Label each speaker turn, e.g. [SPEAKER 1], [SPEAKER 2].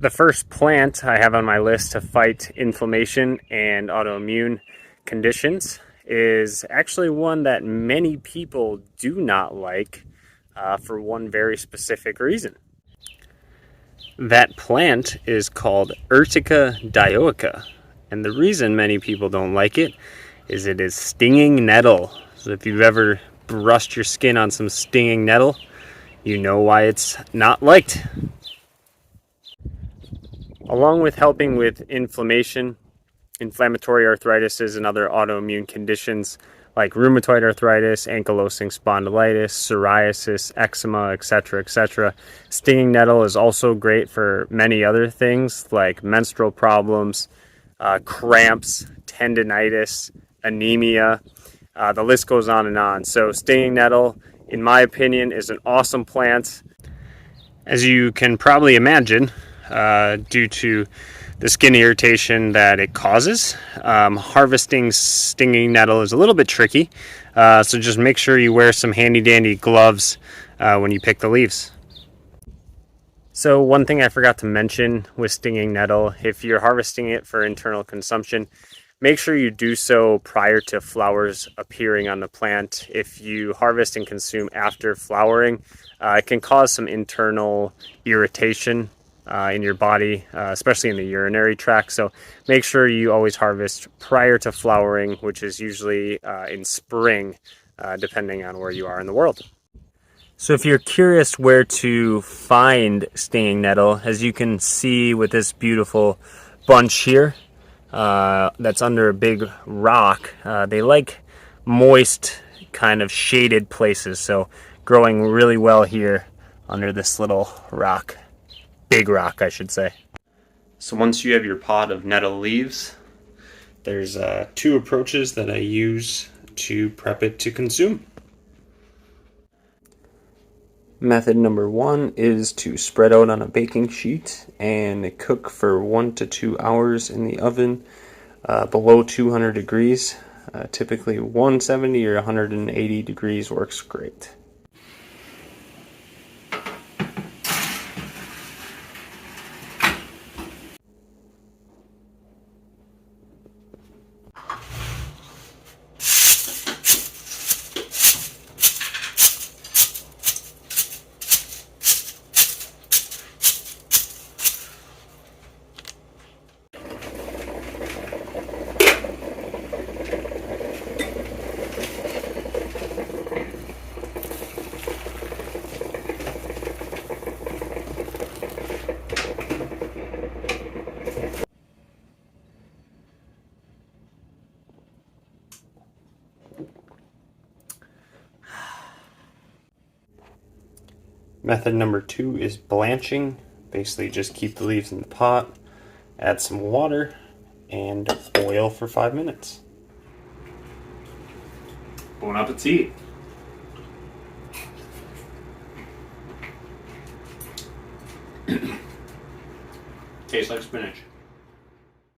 [SPEAKER 1] The first plant I have on my list to fight inflammation and autoimmune conditions is actually one that many people do not like for one very specific reason. That plant is called Urtica dioica, and the reason many people don't like it is stinging nettle. So if you've ever brushed your skin on some stinging nettle, you know why it's not liked. Along with helping with inflammation, inflammatory arthritis and other autoimmune conditions like rheumatoid arthritis, ankylosing spondylitis, psoriasis, eczema, etc., etc. Stinging nettle is also great for many other things like menstrual problems, cramps, tendinitis, anemia. The list goes on and on. So stinging nettle, in my opinion, is an awesome plant. As you can probably imagine, due to the skin irritation that it causes, harvesting stinging nettle is a little bit tricky. So just make sure you wear some handy dandy gloves when you pick the leaves. So one thing I forgot to mention with stinging nettle, if you're harvesting it for internal consumption, make sure you do so prior to flowers appearing on the plant. If you harvest and consume after flowering, it can cause some internal irritation in your body, especially in the urinary tract. So make sure you always harvest prior to flowering, which is usually in spring, depending on where you are in the world. So if you're curious where to find stinging nettle, as you can see with this beautiful bunch here, that's under a big rock, they like moist, kind of shaded places. So growing really well here under this little rock. Big rock, I should say. So once you have your pot of nettle leaves, there's two approaches that I use to prep it to consume. Method number one is to spread out on a baking sheet and cook for 1 to 2 hours in the oven below 200 degrees. Typically 170 or 180 degrees works great. Method number two is blanching. Basically just keep the leaves in the pot, add some water, and boil for 5 minutes. Bon appetit! Tastes like spinach.